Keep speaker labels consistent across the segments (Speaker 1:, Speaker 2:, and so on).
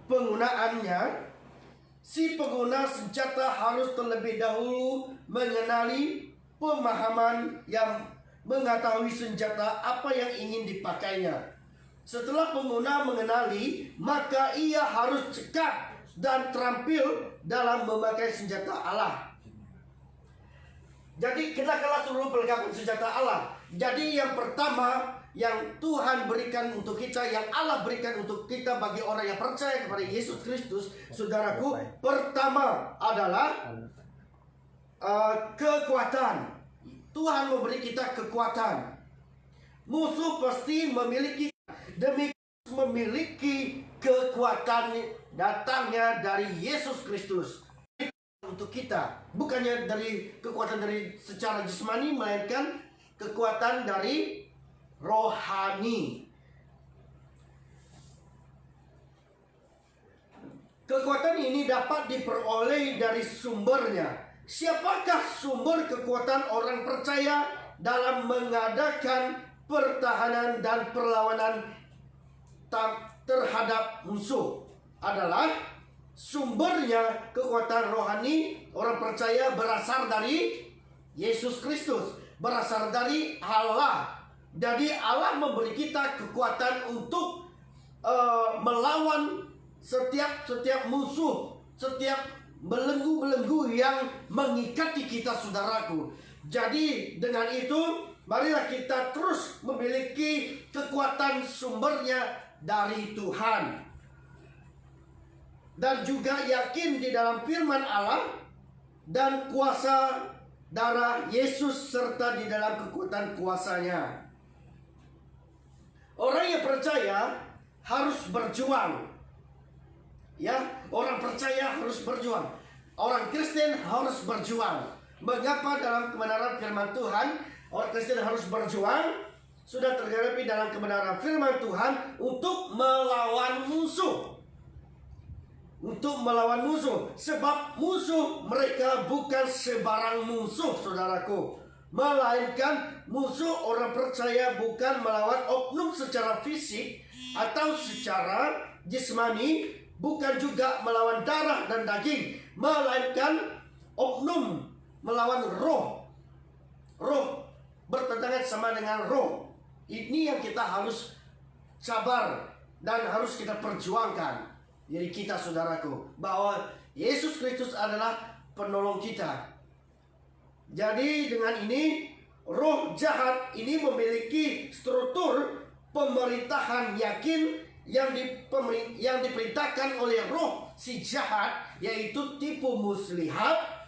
Speaker 1: penggunaannya, si pengguna senjata harus terlebih dahulu mengenali pemahaman yang mengetahui senjata apa yang ingin dipakainya. Setelah pengguna mengenali, maka ia harus cekap dan terampil dalam memakai senjata Allah. Jadi kenakanlah seluruh perlengkapan senjata Allah. Jadi yang pertama yang Tuhan berikan untuk kita, yang Allah berikan untuk kita bagi orang yang percaya kepada Yesus Kristus, saudaraku, pertama adalah kekuatan. Tuhan memberi kita kekuatan. Musuh pasti memiliki, demi memiliki kekuatan datangnya dari Yesus Kristus untuk kita, bukannya dari kekuatan dari secara jasmani, melainkan kekuatan dari rohani. Kekuatan ini dapat diperoleh dari sumbernya. Siapakah sumber kekuatan orang percaya dalam mengadakan pertahanan dan perlawanan terhadap musuh? Adalah sumbernya kekuatan rohani orang percaya berasal dari Yesus Kristus, berasal dari Allah. Jadi Allah memberi kita kekuatan untuk melawan setiap musuh, setiap belenggu-belenggu yang mengikati kita, saudaraku. Jadi dengan itu, marilah kita terus memiliki kekuatan sumbernya dari Tuhan. Dan juga yakin di dalam firman Allah dan kuasa darah Yesus serta di dalam kekuatan kuasanya. Orang yang percaya harus berjuang. Ya, orang percaya harus berjuang. Orang Kristen harus berjuang. Mengapa dalam kebenaran firman Tuhan orang Kristen harus berjuang? Sudah tergenepi dalam kebenaran firman Tuhan untuk melawan musuh. Untuk melawan musuh. Sebab musuh mereka bukan sebarang musuh, saudaraku. Melainkan musuh orang percaya bukan melawan oknum secara fisik atau secara jasmani, bukan juga melawan darah dan daging, melainkan oknum, melawan roh. Roh bertentangan sama dengan roh. Ini yang kita harus sabar dan harus kita perjuangkan diri kita, saudaraku, bahwa Yesus Kristus adalah penolong kita. Jadi dengan ini, roh jahat ini memiliki struktur pemerintahan yakin yang diperintahkan oleh roh si jahat, yaitu tipu muslihat.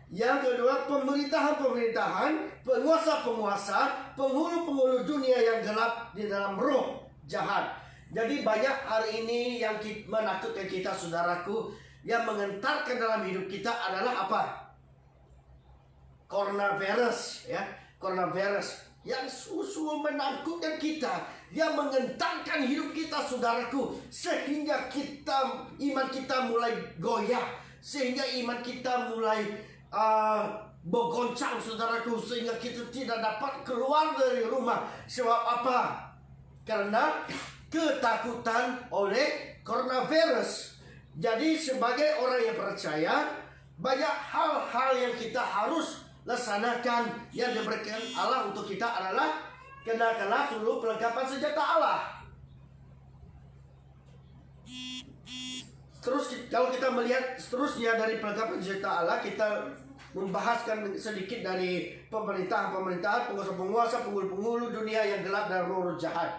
Speaker 1: Yang kedua, pemerintahan, penguasa-penguasa, penghulu-penghulu dunia yang gelap di dalam roh jahat. Jadi banyak hari ini yang menakutkan kita, saudaraku, yang mengentarkan dalam hidup kita adalah apa? Coronavirus, ya, coronavirus yang sungguh menakutkan kita, yang mengentarkan hidup kita, saudaraku, sehingga iman kita mulai goyah, sehingga iman kita mulai bergoncang, saudaraku, sehingga kita tidak dapat keluar dari rumah. Sebab apa? Karena ketakutan oleh coronavirus. Jadi sebagai orang yang percaya, banyak hal-hal yang kita harus laksanakan yang diberikan Allah untuk kita adalah kenakanlah seluruh perlengkapan senjata Allah. Terus kalau kita melihat seterusnya dari perlengkapan senjata Allah, kita membahaskan sedikit dari pemerintahan-pemerintahan, penguasa-penguasa, penghulu-penghulu dunia yang gelap dan roh-roh jahat.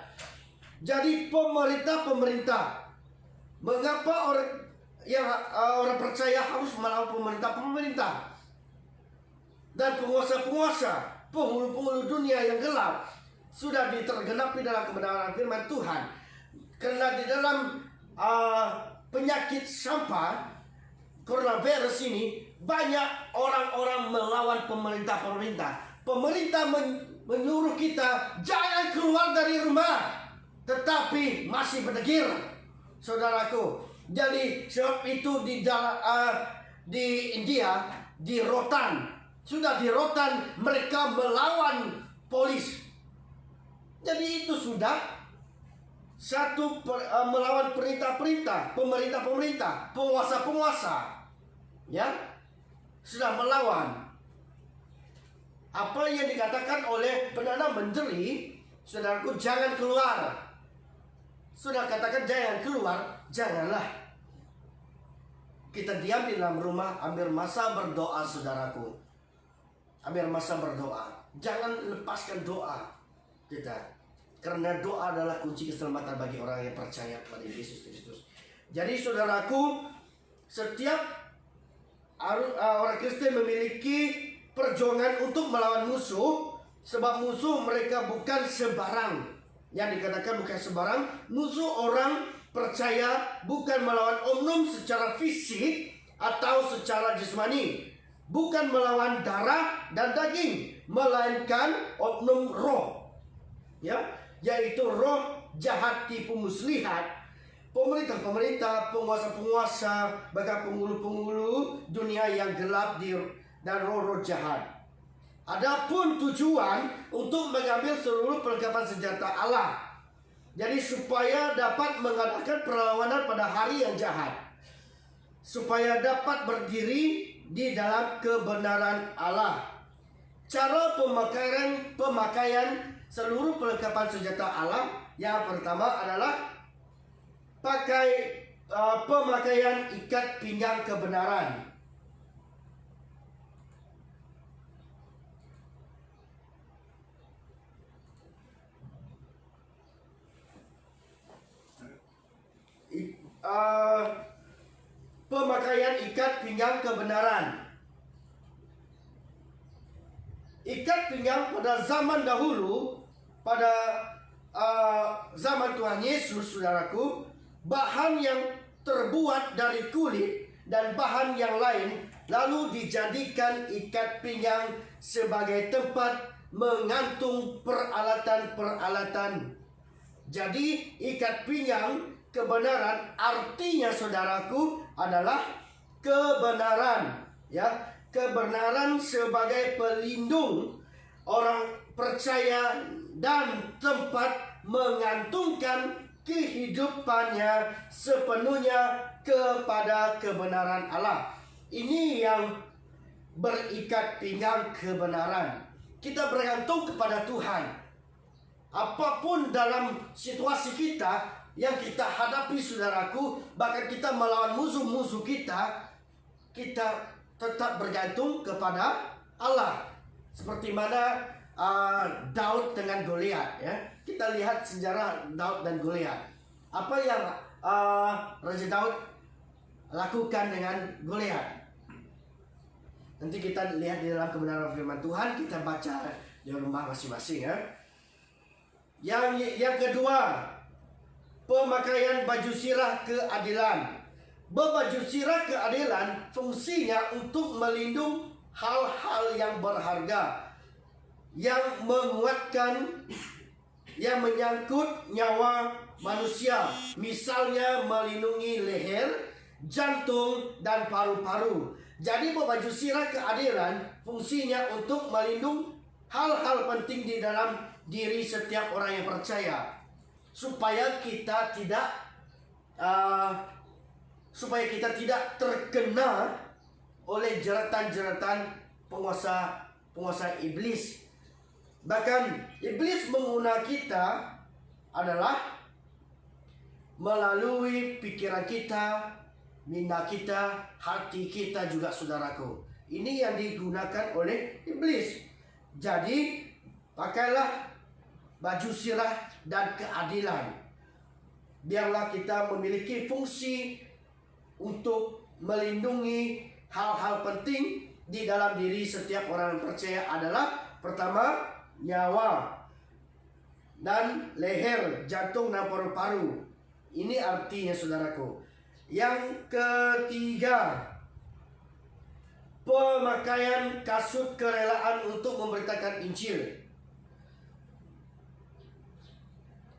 Speaker 1: Jadi pemerintah, mengapa orang percaya harus melawan pemerintah dan penguasa-penguasa, penghulu-penghulu dunia yang gelap? Sudah ditergenapi dalam kebenaran firman Tuhan. Karena di dalam penyakit sampah coronavirus ini, banyak orang-orang melawan pemerintah. Pemerintah menyuruh kita jangan keluar dari rumah, tetapi masih berdegil, saudaraku. Jadi sebab itu di India, di Rotan, sudah di Rotan mereka melawan polis. Jadi itu sudah melawan perintah-perintah, pemerintah-pemerintah, penguasa-penguasa, ya, sudah melawan apa yang dikatakan oleh Perdana Menteri. Saudaraku, jangan keluar. Sudah katakan jangan keluar, janganlah. Kita diam di dalam rumah, ambil masa berdoa, saudaraku. Ambil masa berdoa. Jangan lepaskan doa kita. Karena doa adalah kunci keselamatan bagi orang yang percaya kepada Yesus Kristus. Jadi saudaraku, setiap orang Kristen memiliki perjuangan untuk melawan musuh. Sebab musuh mereka bukan sebarang. Yang dikatakan bukan sebarang. Musuh orang percaya bukan melawan oknum secara fisik atau secara jasmani. Bukan melawan darah dan daging, melainkan oknum roh, ya, yaitu roh jahat tipu muslihat, pemerintah-pemerintah, penguasa-penguasa, bahkan penghulu-penghulu dunia yang gelap dan roh-roh jahat. Adapun tujuan untuk mengambil seluruh perlengkapan senjata Allah, jadi supaya dapat mengadakan perlawanan pada hari yang jahat, supaya dapat berdiri di dalam kebenaran Allah. Cara pemakaian seluruh perlengkapan senjata Allah, yang pertama adalah pemakaian ikat pinggang kebenaran. Pemakaian ikat pinggang kebenaran. Ikat pinggang pada zaman dahulu, pada zaman Tuhan Yesus, saudaraku, bahan yang terbuat dari kulit dan bahan yang lain, lalu dijadikan ikat pinggang sebagai tempat mengantung peralatan-peralatan. Jadi ikat pinggang kebenaran artinya, saudaraku, adalah kebenaran, ya, kebenaran sebagai pelindung orang percaya dan tempat mengantungkan kehidupannya sepenuhnya kepada kebenaran Allah. Ini yang berikat pinggang kebenaran. Kita bergantung kepada Tuhan. Apapun dalam situasi kita yang kita hadapi, saudaraku, bahkan kita melawan musuh-musuh kita, kita tetap bergantung kepada Allah. Seperti mana Daud dengan Goliat, ya. Kita lihat sejarah Daud dan Goliat. Apa yang Raja Daud lakukan dengan Goliat? Nanti kita lihat di dalam kebenaran firman Tuhan, kita baca di rumah masing-masing, ya. Yang kedua, pemakaian baju sirah keadilan. Baju sirah keadilan fungsinya untuk melindungi hal-hal yang berharga, yang menguatkan, yang menyangkut nyawa manusia. Misalnya melindungi leher, jantung, dan paru-paru. Jadi baju sirah keadilan fungsinya untuk melindungi hal-hal penting di dalam diri setiap orang yang percaya, supaya kita tidak terkena oleh jeratan-jeratan penguasa iblis. Bahkan iblis menggunakan kita adalah melalui pikiran kita, minda kita, hati kita juga, saudaraku. Ini yang digunakan oleh iblis. Jadi pakailah baju sirah dan keadilan. Biarlah kita memiliki fungsi untuk melindungi hal-hal penting di dalam diri setiap orang yang percaya adalah, pertama, nyawa dan leher, jantung, dan paru-paru. Ini artinya, saudaraku. Yang ketiga, pemakaian kasut kerelaan untuk memberitakan Injil.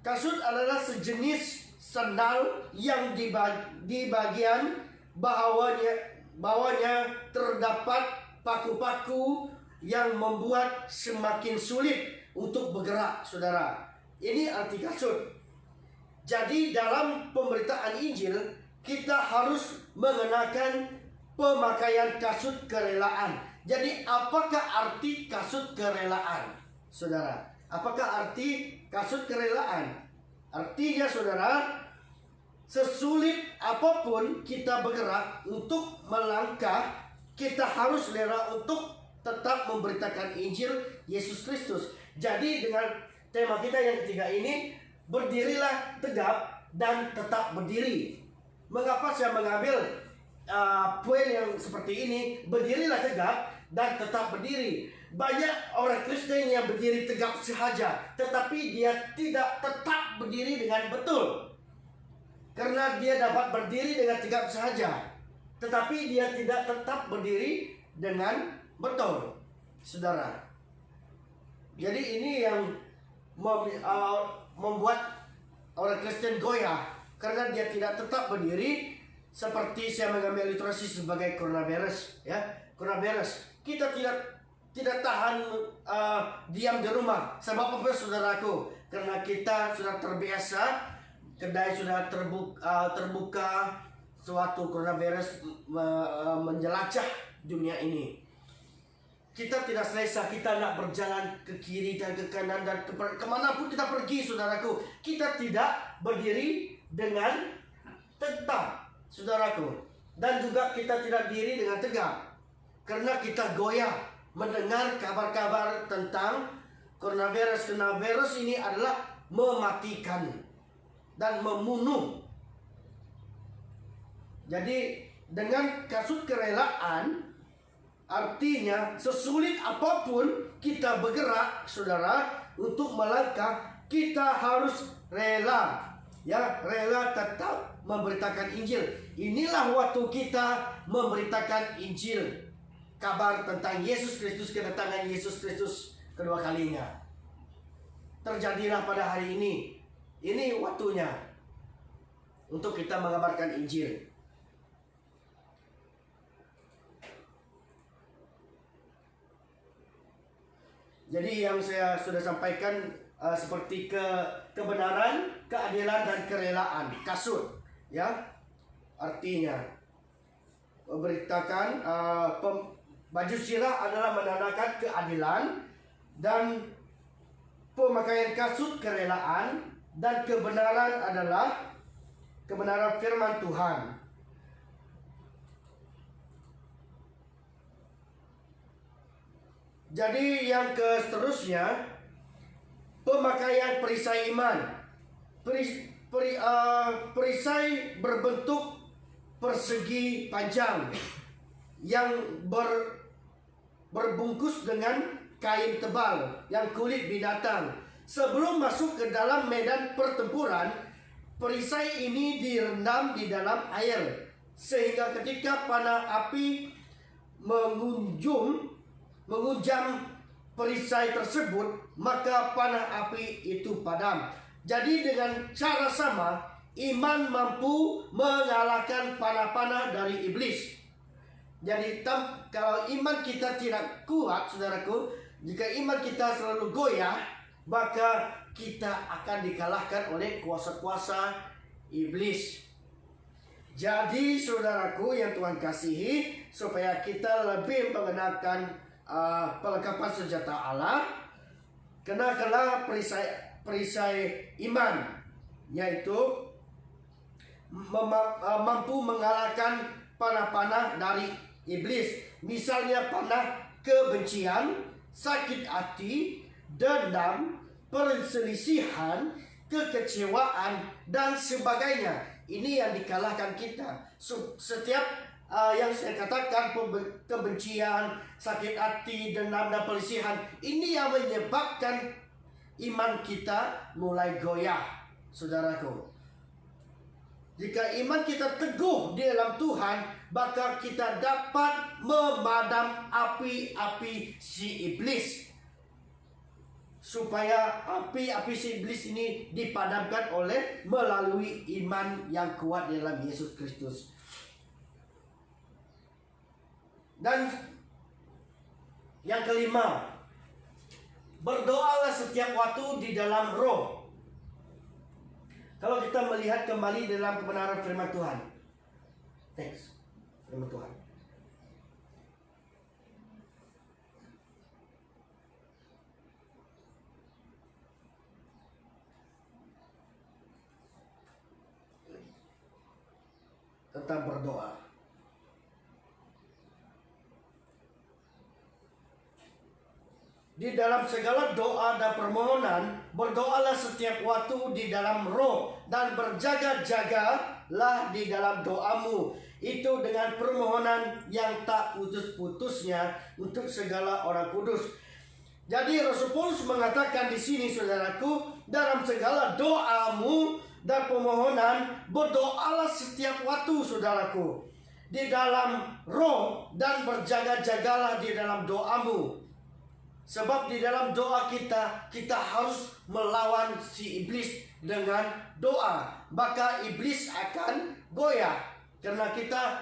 Speaker 1: Kasut adalah sejenis sandal yang di bagian bawahnya terdapat paku-paku yang membuat semakin sulit untuk bergerak, saudara. Ini arti kasut. Jadi dalam pemberitaan Injil kita harus mengenakan pemakaian kasut kerelaan. Jadi apakah arti kasut kerelaan, saudara? Apakah arti kasut kerelaan? Artinya, saudara, sesulit apapun kita bergerak untuk melangkah, kita harus rela untuk tetap memberitakan Injil Yesus Kristus. Jadi dengan tema kita yang ketiga ini, berdirilah tegap dan tetap berdiri. Mengapa saya mengambil poin yang seperti ini? Berdirilah tegap dan tetap berdiri. Banyak orang Kristen yang berdiri tegap saja, tetapi dia tidak tetap berdiri dengan betul. Karena dia dapat berdiri dengan tegap saja, tetapi dia tidak tetap berdiri dengan betul, saudara. Jadi ini yang membuat orang Kristen goyah, karena dia tidak tetap berdiri. Seperti saya mengambil ilustrasi sebagai coronavirus, ya, coronavirus. Kita tidak tahan diam di rumah. Sebab apa, saudaraku? Karena kita sudah terbiasa, kedai sudah terbuka, suatu coronavirus menjelajah dunia ini. Kita tidak selesa, kita nak berjalan ke kiri dan ke kanan dan kemanapun kita pergi, saudaraku. Kita tidak berdiri dengan tetap, saudaraku. Dan juga kita tidak diri dengan tegak, karena kita goyah mendengar kabar-kabar tentang coronavirus. Coronavirus ini adalah mematikan dan membunuh. Jadi dengan kasut kerelaan, artinya sesulit apapun kita bergerak, saudara, untuk melangkah, kita harus rela, ya, rela tetap memberitakan Injil. Inilah waktu kita memberitakan Injil, kabar tentang Yesus Kristus, kedatangan Yesus Kristus kedua kalinya. Terjadilah pada hari ini. Ini waktunya untuk kita mengabarkan Injil. Jadi yang saya sudah sampaikan seperti kebenaran, keadilan, dan kerelaan. Kasut, ya, artinya memberitakan baju sirah adalah menandakan keadilan, dan pemakaian kasut kerelaan dan kebenaran adalah kebenaran firman Tuhan. Jadi yang seterusnya, pemakaian perisai iman. Perisai berbentuk persegi panjang yang berbungkus dengan kain tebal yang kulit binatang. Sebelum masuk ke dalam medan pertempuran, perisai ini direndam di dalam air, sehingga ketika panah api menghujam perisai tersebut, maka panah api itu padam. Jadi dengan cara sama, iman mampu mengalahkan panah-panah dari iblis. Jadi kalau iman kita tidak kuat, saudaraku, jika iman kita selalu goyah, maka kita akan dikalahkan oleh kuasa-kuasa iblis. Jadi saudaraku yang Tuhan kasihi, supaya kita lebih mengenakan perlengkapan senjata Allah, kenakanlah perisai iman, yaitu mampu mengalahkan panah-panah dari iblis. Misalnya panah kebencian, sakit hati, dendam, perselisihan, kekecewaan, dan sebagainya. Ini yang dikalahkan kita. Setiap yang saya katakan, kebencian, sakit hati, dendam, dan perselisihan, ini yang menyebabkan iman kita mulai goyah, saudaraku. Jika iman kita teguh di dalam Tuhan, maka kita dapat memadam api-api si iblis, supaya api-api si iblis ini dipadamkan melalui iman yang kuat di dalam Yesus Kristus. Dan yang kelima, berdoalah setiap waktu di dalam roh. Kalau kita melihat kembali dalam kebenaran firman Tuhan. Thanks. Firman Tuhan. Tentang berdoa. Di dalam segala doa dan permohonan, berdoalah setiap waktu di dalam roh, dan berjaga-jagalah di dalam doamu. Itu dengan permohonan yang tak putus-putusnya untuk segala orang kudus. Jadi Rasul Paulus mengatakan di sini, saudaraku, dalam segala doamu dan permohonan, berdoalah setiap waktu, saudaraku, di dalam roh, dan berjaga-jagalah di dalam doamu. Sebab di dalam doa kita harus melawan si iblis dengan doa. Maka iblis akan goyah. Karena kita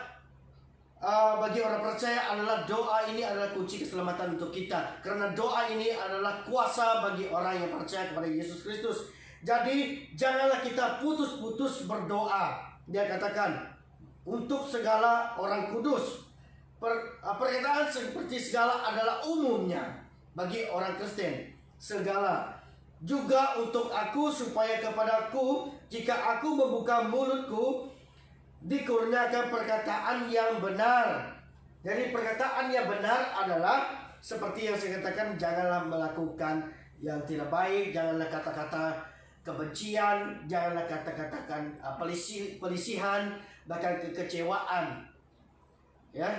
Speaker 1: bagi orang percaya adalah doa ini adalah kunci keselamatan untuk kita. Karena doa ini adalah kuasa bagi orang yang percaya kepada Yesus Kristus. Jadi janganlah kita putus-putus berdoa. Dia katakan untuk segala orang kudus. Perkataan seperti segala adalah umumnya bagi orang Kristen. Segala juga untuk aku, supaya kepadaku jika aku membuka mulutku dikurniakan perkataan yang benar. Jadi perkataan yang benar adalah seperti yang saya katakan, janganlah melakukan yang tidak baik, janganlah kata-kata kebencian, janganlah kata-katakan pelisihan, bahkan kekecewaan. Ya.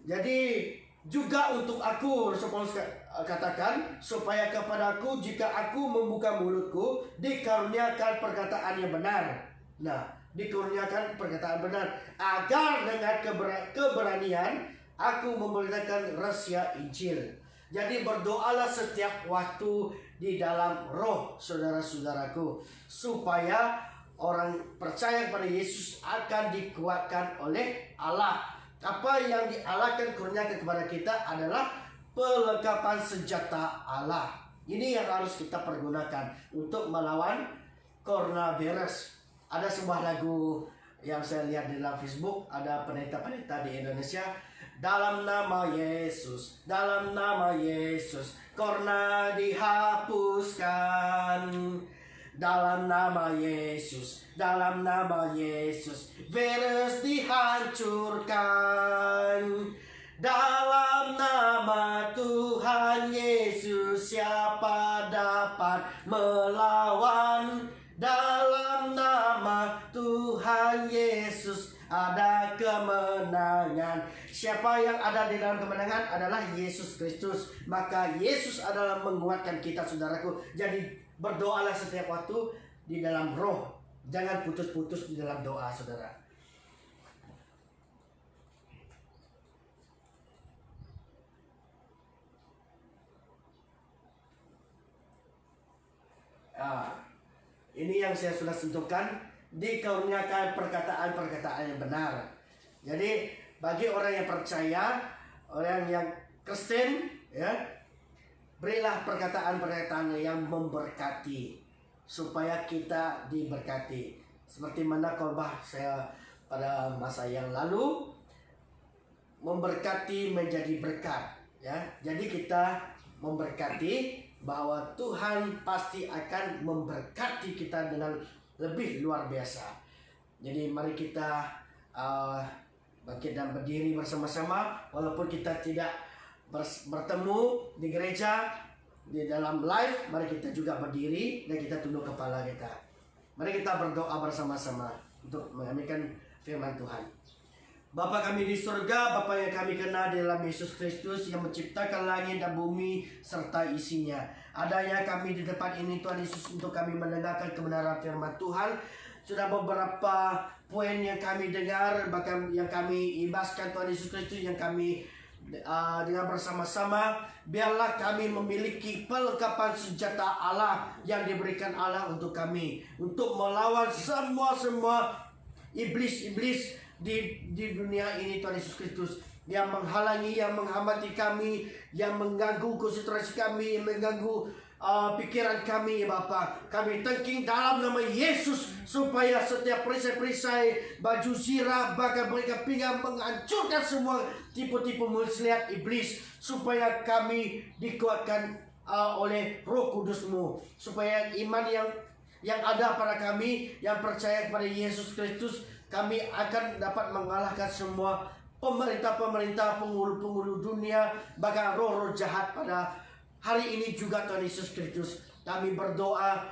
Speaker 1: Jadi juga untuk aku, Rasul Paulus katakan, supaya kepadaku jika aku membuka mulutku dikaruniakan perkataan yang benar. Nah, dikurniakan perkataan benar, agar dengan keberanian aku memberitakan rahasia Injil. Jadi berdoalah setiap waktu di dalam roh, saudara-saudaraku, supaya orang percaya kepada Yesus akan dikuatkan oleh Allah. Apa yang dialahkan kurniakan kepada kita adalah perlengkapan senjata Allah. Ini yang harus kita pergunakan untuk melawan coronavirus. Ada sebuah lagu yang saya lihat di dalam Facebook, ada pendeta-pendeta di Indonesia. Dalam nama Yesus, dalam nama Yesus, corona dihapuskan. Dalam nama Yesus, dalam nama Yesus, virus dihancurkan. Dalam nama Tuhan Yesus, siapa dapat melawan? Dalam nama Tuhan Yesus ada kemenangan. Siapa yang ada di dalam kemenangan adalah Yesus Kristus. Maka Yesus adalah menguatkan kita, saudaraku. Jadi berdoalah setiap waktu di dalam roh. Jangan putus-putus di dalam doa, saudara. Ini yang saya sudah sentuhkan, dikaruniakan perkataan-perkataan yang benar. Jadi bagi orang yang percaya, orang yang Kristen, ya, berilah perkataan-perkataan yang memberkati, supaya kita diberkati. Seperti mana khotbah saya pada masa yang lalu, memberkati menjadi berkat, ya. Jadi kita memberkati bahwa Tuhan pasti akan memberkati kita dengan lebih luar biasa. Jadi mari kita bangkit dan berdiri bersama-sama, walaupun kita tidak bertemu di gereja, di dalam live, mari kita juga berdiri dan kita tunduk kepala kita. Mari kita berdoa bersama-sama untuk mengaminkan firman Tuhan. Bapa kami di surga, Bapa yang kami kenal di dalam Yesus Kristus yang menciptakan langit dan bumi serta isinya. Adanya kami di tempat ini, Tuhan Yesus, untuk kami mendengarkan kebenaran firman Tuhan. Sudah beberapa poin yang kami dengar, bahkan yang kami ibaskan, Tuhan Yesus Kristus, yang kami dengan bersama-sama. Biarlah kami memiliki perlengkapan senjata Allah yang diberikan Allah untuk kami, untuk melawan semua iblis-iblis di dunia ini, Tuhan Yesus Kristus, yang menghalangi, yang menghambati kami, yang mengganggu konsentrasi kami, yang mengganggu pikiran kami ya Bapa. Kami thanking dalam nama Yesus supaya setiap perisai-perisai baju zirah bahkan mereka pinggang menghancurkan semua tipu-tipu muslihat iblis, supaya kami dikuatkan oleh Roh Kudus-Mu, supaya iman yang ada pada kami yang percaya kepada Yesus Kristus, kami akan dapat mengalahkan semua pemerintah-pemerintah, penghulu-penghulu dunia, bahkan roh-roh jahat pada hari ini juga Tuhan Yesus Kristus. Kami berdoa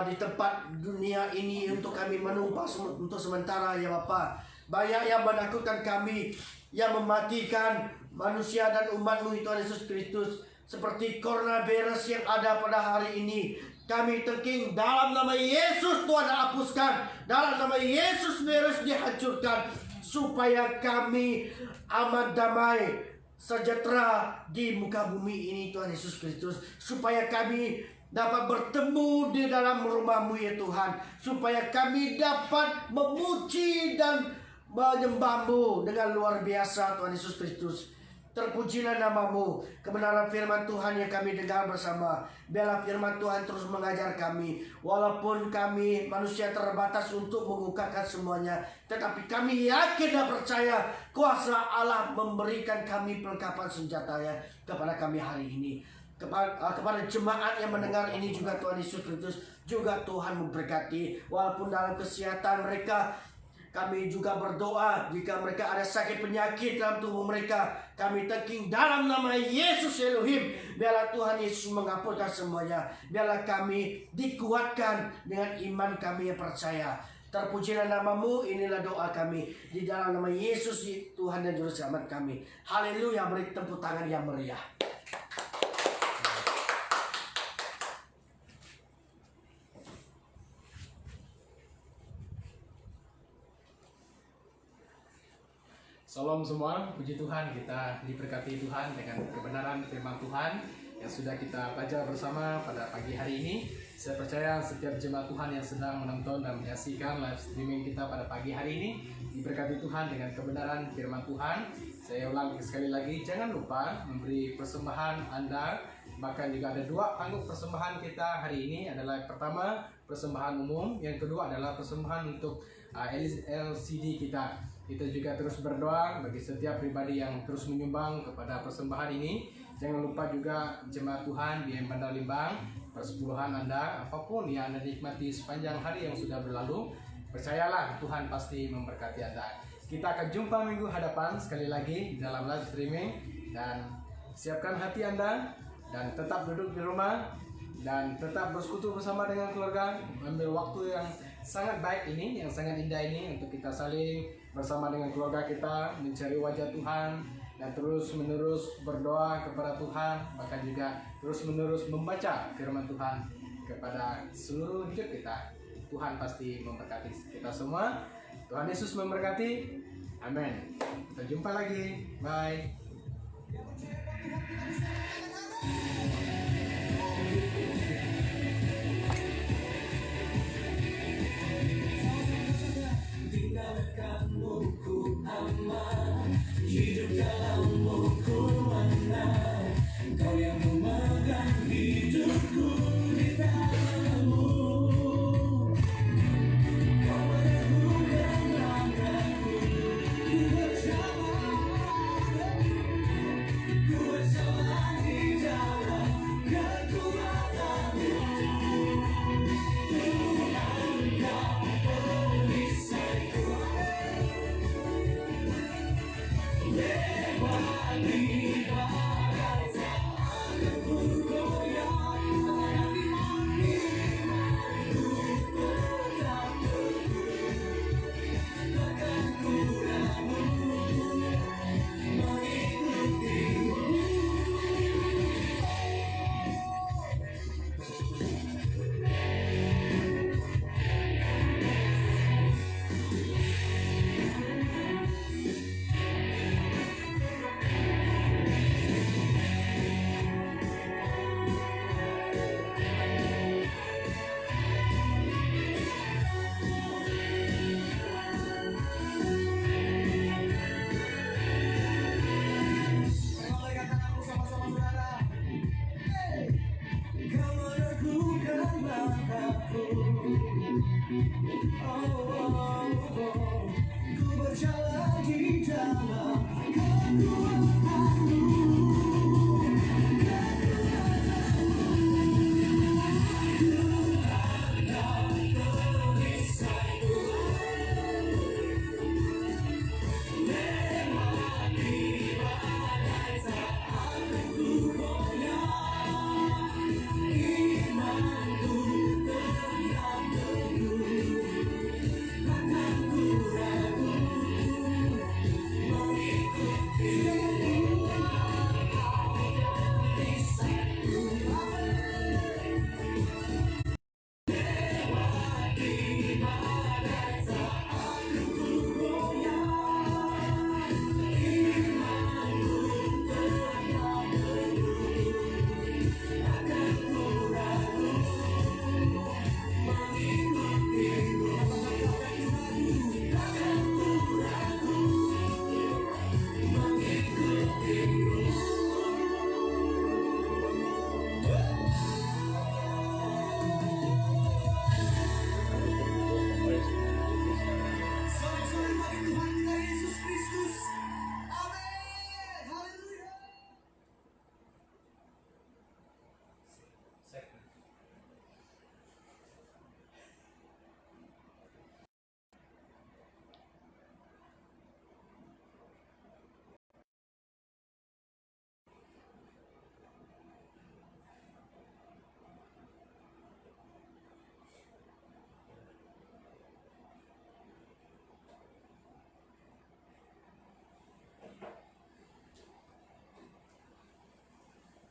Speaker 1: di tempat dunia ini untuk kami menumpang untuk sementara ya Bapa. Banyak yang menakutkan kami, yang mematikan manusia dan umat-Mu Tuhan Yesus Kristus, seperti coronavirus yang ada pada hari ini. Kami thanking dalam nama Yesus, Tuhan hapuskan, dalam nama Yesus virus dihancurkan, supaya kami aman damai sejahtera di muka bumi ini Tuhan Yesus Kristus, supaya kami dapat bertemu di dalam rumah-Mu ya Tuhan, supaya kami dapat memuji dan menyembah-Mu dengan luar biasa Tuhan Yesus Kristus. Terpujilah nama-Mu, kebenaran firman Tuhan yang kami dengar bersama. Biarlah firman Tuhan terus mengajar kami, walaupun kami manusia terbatas untuk mengungkapkan semuanya, tetapi kami yakin dan percaya kuasa Allah memberikan kami perlengkapan senjatanya kepada kami hari ini. Kepada jemaat yang mendengar ini juga Tuhan Yesus Kristus, juga Tuhan memberkati, walaupun dalam kesehatan mereka. Kami juga berdoa jika mereka ada sakit penyakit dalam tubuh mereka, kami thanking dalam nama Yesus Elohim, biarlah Tuhan Yesus mengampunkan semuanya. Biarlah kami dikuatkan dengan iman kami yang percaya. Terpujilah nama-Mu, inilah doa kami di dalam nama Yesus Tuhan dan Juru Selamat kami. Haleluya, beri tepuk tangan yang meriah.
Speaker 2: Salam semua, puji Tuhan, kita diberkati Tuhan dengan kebenaran firman Tuhan yang sudah kita baca bersama pada pagi hari ini. Saya percaya setiap jemaat Tuhan yang sedang menonton dan menyaksikan live streaming kita pada pagi hari ini diberkati Tuhan dengan kebenaran firman Tuhan. Saya ulang sekali lagi, jangan lupa memberi persembahan Anda. Bahkan juga ada dua panggung persembahan kita hari ini, adalah pertama persembahan umum, yang kedua adalah persembahan untuk LCD kita. Kita juga terus berdoa bagi setiap pribadi yang terus menyumbang kepada persembahan ini. Jangan lupa juga jemaat Tuhan di Bandar Limbang, persepuluhan Anda, apapun yang Anda nikmati sepanjang hari yang sudah berlalu, percayalah Tuhan pasti memberkati Anda. Kita akan jumpa minggu hadapan sekali lagi dalam live streaming, dan siapkan hati Anda dan tetap duduk di rumah dan tetap bersekutu bersama dengan keluarga, ambil waktu yang sangat baik ini, yang sangat indah ini untuk kita saling bersama dengan keluarga kita mencari wajah Tuhan dan terus menerus berdoa kepada Tuhan, bahkan juga terus menerus membaca firman Tuhan kepada seluruh hidup kita. Tuhan pasti memberkati kita semua. Tuhan Yesus memberkati. Amin. Kita jumpa lagi. Bye.